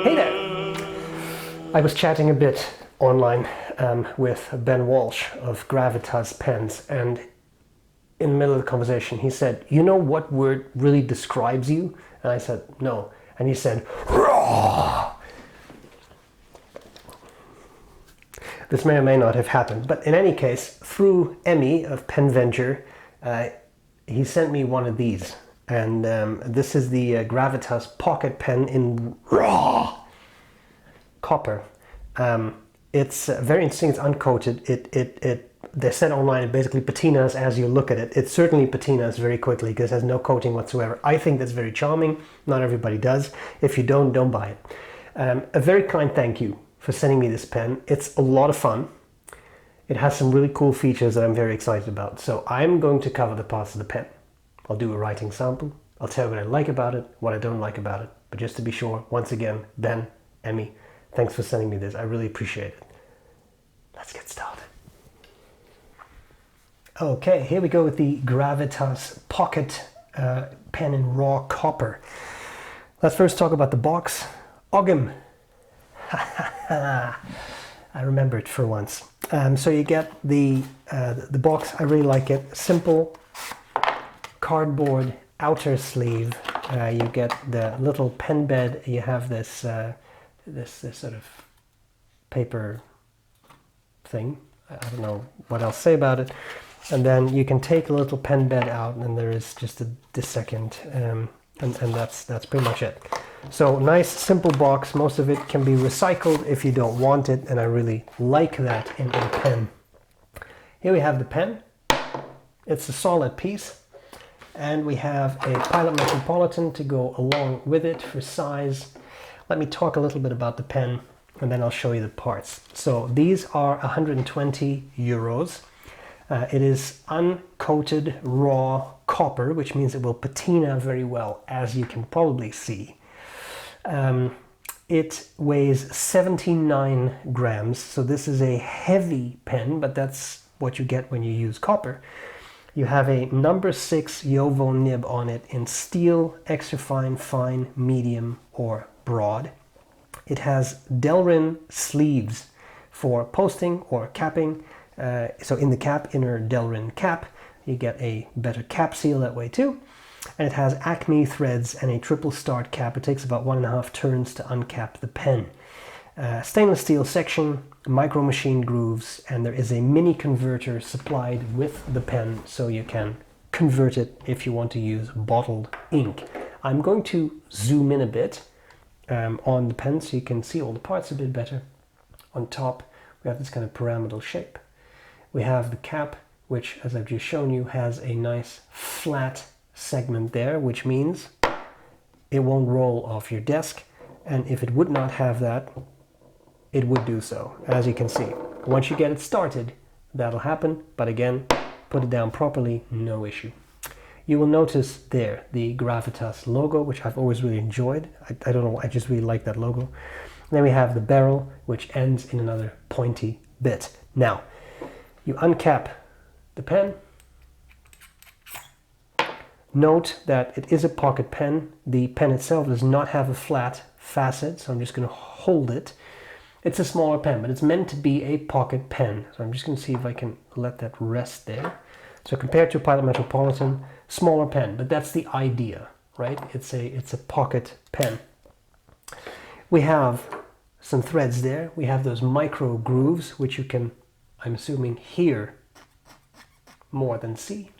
Hey there! I was chatting a bit online with Ben Walsh of Gravitas pens, and in the middle of the conversation he said, "You know what word really describes you?" And I said, "No." And he said, "Raw." This may or may not have happened, but in any case, through Emmy of PenVenture, he sent me one of these. And this is the Gravitas pocket pen in raw copper. It's very interesting. It's uncoated. They said online it basically patinas as you look at it. It certainly patinas very quickly because it has no coating whatsoever. I think that's very charming. Not everybody does. If you don't buy it. A very kind thank you for sending me this pen. It's a lot of fun. It has some really cool features that I'm very excited about. So I'm going to cover the parts of the pen. I'll do a writing sample. I'll tell you what I like about it, what I don't like about it. But just to be sure, once again, Ben, Emmy, thanks for sending me this. I really appreciate it. Let's get started. Okay, here we go with the Gravitas pocket pen in raw copper. Let's first talk about the box. Ogham. I remember it for once. So you get the box. I really like it. Simple cardboard outer sleeve. You get the little pen bed. You have this sort of paper thing. I don't know what else to say about it. And then you can take a little pen bed out, and there is just a dissecant, and that's pretty much it. So nice simple box. Most of it can be recycled if you don't want it, and I really like that in a pen. Here we have the pen. It's a solid piece. And we have a Pilot Metropolitan to go along with it for size. Let me talk a little bit about the pen, and then I'll show you the parts. So these are 120 euros. It is uncoated raw copper, which means it will patina very well, as you can probably see. It weighs 79 grams, so this is a heavy pen, but that's what you get when you use copper. You have a number 6 JoWo nib on it in steel, extra fine, fine, medium, or broad. It has Delrin sleeves for posting or capping. So in the cap, inner Delrin cap, you get a better cap seal that way too. And it has Acme threads and a triple start cap. It takes about 1.5 turns to uncap the pen. Stainless steel section, micro machine grooves, and there is a mini converter supplied with the pen so you can convert it if you want to use bottled ink. I'm going to zoom in a bit on the pen so you can see all the parts a bit better. On top we have this kind of pyramidal shape. We have the cap, which, as I've just shown you, has a nice flat segment there, which means it won't roll off your desk, and if it would not have that, it would do so, as you can see. Once you get it started, that'll happen, but again, put it down properly, no issue. You will notice there the Gravitas logo, which I've always really enjoyed. I don't know, I just really like that logo. And then we have the barrel, which ends in another pointy bit. Now, you uncap the pen. Note that it is a pocket pen. The pen itself does not have a flat facet, so I'm just going to hold it. It's a smaller pen, but it's meant to be a pocket pen. So I'm just going to see if I can let that rest there. So compared to a Pilot Metropolitan, smaller pen, but that's the idea, right? It's a pocket pen. We have some threads there. We have those micro grooves, which you can, I'm assuming, hear more than see.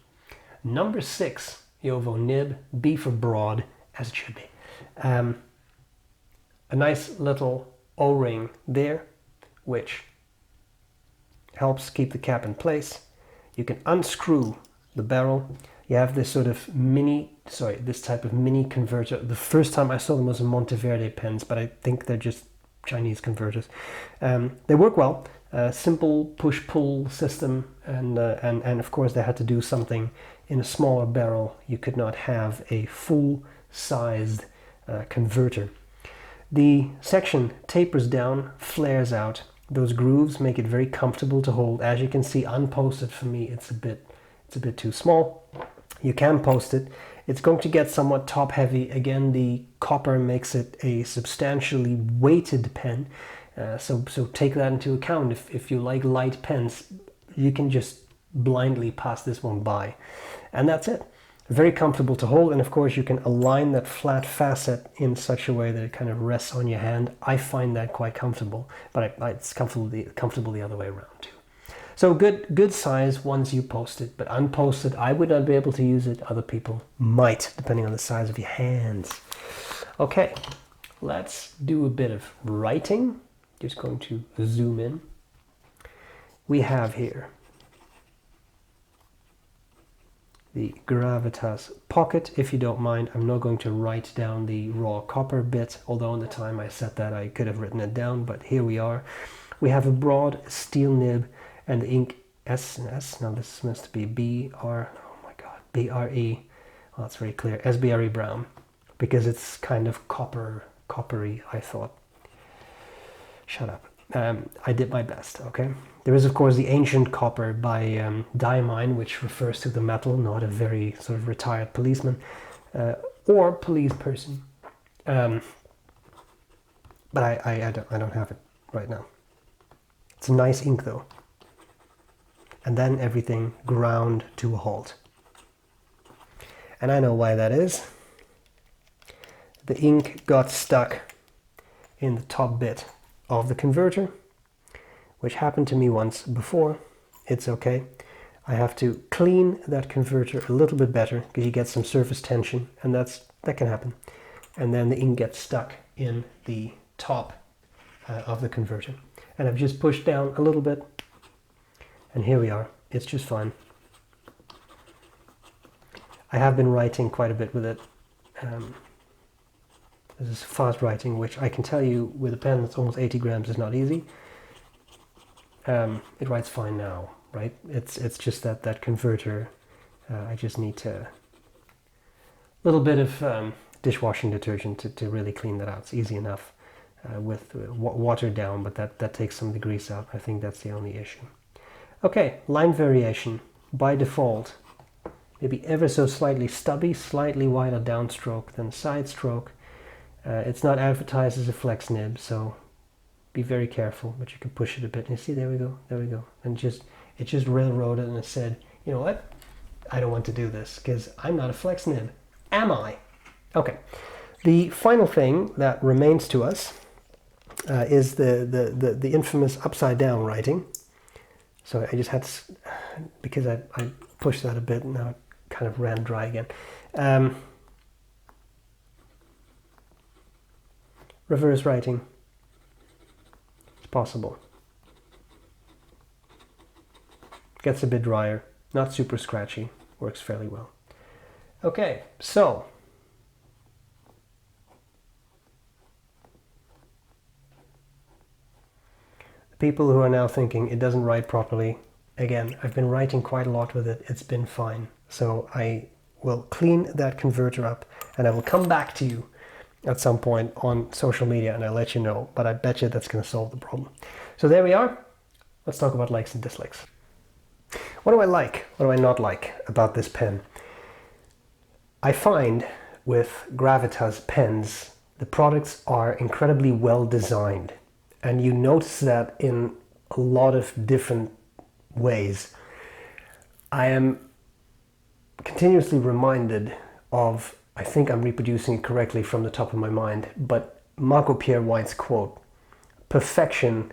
Number 6 JoWo nib, B for broad, as it should be. A nice little O-ring there, which helps keep the cap in place. You can unscrew the barrel. You have this sort of this type of mini converter. The first time I saw them was in Monteverde pens, but I think they're just Chinese converters. They work well. Simple push-pull system, and of course they had to do something. In a smaller barrel you could not have a full-sized converter. The section tapers down, flares out. Those grooves make it very comfortable to hold. As you can see, unposted for me, it's a bit too small. You can post it. It's going to get somewhat top heavy. Again, the copper makes it a substantially weighted pen. So take that into account. If you like light pens, you can just blindly pass this one by. And that's it. Very comfortable to hold, and of course you can align that flat facet in such a way that it kind of rests on your hand. I find that quite comfortable, but it's comfortable the other way around too. So good size once you post it, but unposted, I would not be able to use it. Other people might, depending on the size of your hands. Okay, let's do a bit of writing. Just going to zoom in. We have here the Gravitas pocket. If you don't mind, I'm not going to write down the raw copper bit, although in the time I said that I could have written it down, but here we are. We have a broad steel nib and the ink S&S. Now this is supposed to be B.R. Oh my god, B.R.E. Well, that's very clear. B.R.E. brown, because it's kind of coppery, I thought. Shut up. I did my best, okay? There is, of course, the ancient copper by diamine, which refers to the metal, not a very sort of retired policeman or police person. But I don't have it right now. It's a nice ink, though. And then everything ground to a halt. And I know why that is. The ink got stuck in the top bit of the converter, which happened to me once before. It's okay. I have to clean that converter a little bit better because you get some surface tension, and that can happen. And then the ink gets stuck in the top of the converter. And I've just pushed down a little bit, and here we are. It's just fine. I have been writing quite a bit with it. This is fast writing, which I can tell you with a pen that's almost 80 grams is not easy. It writes fine now, right? It's just that converter. I just need a little bit of dishwashing detergent to really clean that out. It's easy enough with water down, but that takes some of the grease out. I think that's the only issue. Okay, line variation. By default, maybe ever so slightly stubby, slightly wider downstroke than side stroke. It's not advertised as a flex nib, so be very careful, but you can push it a bit. And you see, there we go. And it just railroaded, and it said, you know what? I don't want to do this because I'm not a flex nib. Am I? Okay. The final thing that remains to us is the infamous upside down writing. So I just had to, because I pushed that a bit, and now it kind of ran dry again. Reverse writing. It's possible. Gets a bit drier, not super scratchy, works fairly well. Okay, so the people who are now thinking it doesn't write properly, again, I've been writing quite a lot with it. It's been fine. So I will clean that converter up, and I will come back to you at some point on social media, and I'll let you know, but I bet you that's going to solve the problem. So there we are. Let's talk about likes and dislikes. What do I like? What do I not like about this pen? I find with Gravitas pens, the products are incredibly well designed, and you notice that in a lot of different ways. I am continuously reminded of, I think I'm reproducing it correctly from the top of my mind, but Marco Pierre White's quote, "Perfection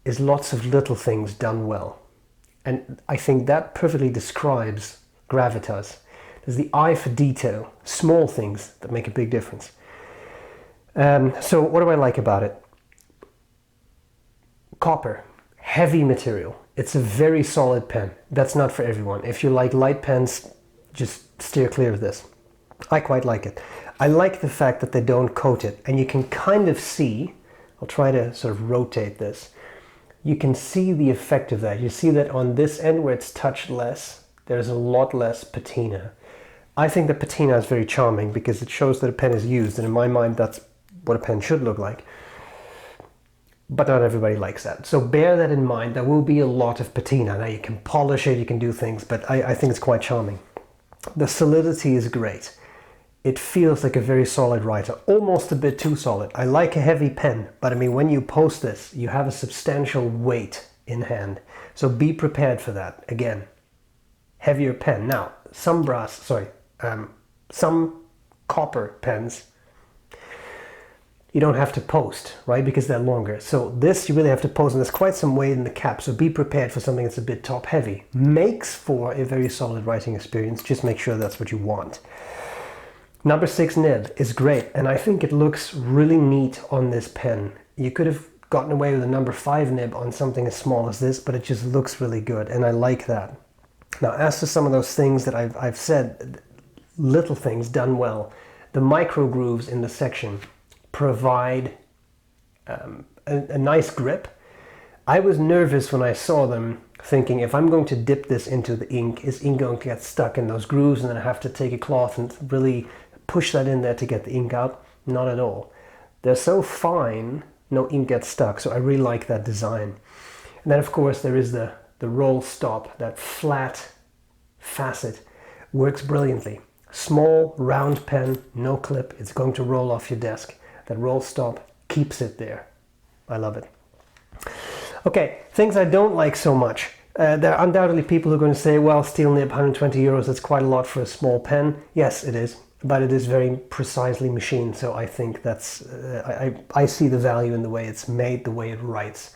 is lots of little things done well." And I think that perfectly describes Gravitas. There's the eye for detail, small things that make a big difference. So what do I like about it? Copper, heavy material. It's a very solid pen. That's not for everyone. If you like light pens, just steer clear of this. I quite like it. I like the fact that they don't coat it, and you can kind of see, I'll try to sort of rotate this, you can see the effect of that. You see that on this end where it's touched less, there's a lot less patina. I think the patina is very charming because it shows that a pen is used, and in my mind that's what a pen should look like. But not everybody likes that. So bear that in mind. There will be a lot of patina. Now you can polish it, you can do things, but I think it's quite charming. The solidity is great. It feels like a very solid writer, almost a bit too solid. I like a heavy pen, but I mean, when you post this, you have a substantial weight in hand. So be prepared for that. Again, heavier pen. Now, some copper pens, you don't have to post, right? Because they're longer. So this, you really have to post, and there's quite some weight in the cap. So be prepared for something that's a bit top heavy. Makes for a very solid writing experience. Just make sure that's what you want. Number 6 nib is great, and I think it looks really neat on this pen. You could have gotten away with a number 5 nib on something as small as this, but it just looks really good, and I like that. Now, as to some of those things that I've said, little things done well, the micro grooves in the section provide a nice grip. I was nervous when I saw them, thinking if I'm going to dip this into the ink, is ink going to get stuck in those grooves and then I have to take a cloth and really push that in there to get the ink out? Not at all. They're so fine, no ink gets stuck, so I really like that design. And then of course there is the roll stop, that flat facet, works brilliantly. Small, round pen, no clip, it's going to roll off your desk. That roll stop keeps it there. I love it. Okay, things I don't like so much. There are undoubtedly people who are going to say, well, steel nib, 120 euros, that's quite a lot for a small pen. Yes, it is, but it is very precisely machined, so I think that's, I see the value in the way it's made, the way it writes.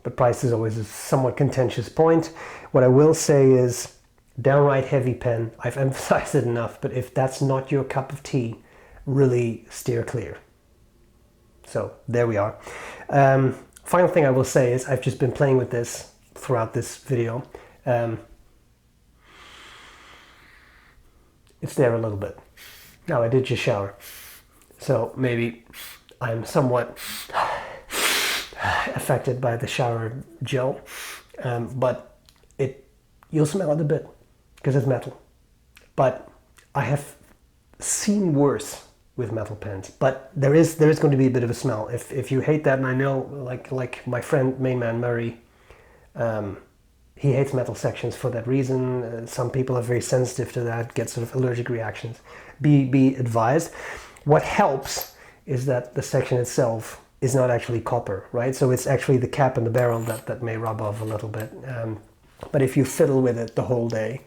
But price is always a somewhat contentious point. What I will say is, downright heavy pen, I've emphasized it enough, but if that's not your cup of tea, really steer clear. So there we are. Final thing I will say is I've just been playing with this throughout this video. It's there a little bit. Now I did just shower, so maybe I'm somewhat affected by the shower gel, but you'll smell it a bit because it's metal. But I have seen worse with metal pens, but there is going to be a bit of a smell. If you hate that, and I know, like my friend main man Murray, he hates metal sections for that reason. Some people are very sensitive to that, get sort of allergic reactions. Be advised. What helps is that the section itself is not actually copper, right? So it's actually the cap and the barrel that may rub off a little bit. But if you fiddle with it the whole day,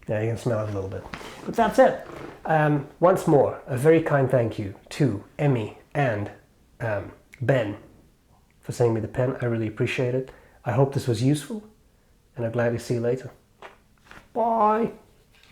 yeah, you can smell it a little bit. But that's it. Once more, a very kind thank you to Emmy and Ben for sending me the pen. I really appreciate it. I hope this was useful, and I'll gladly see you later. Bye!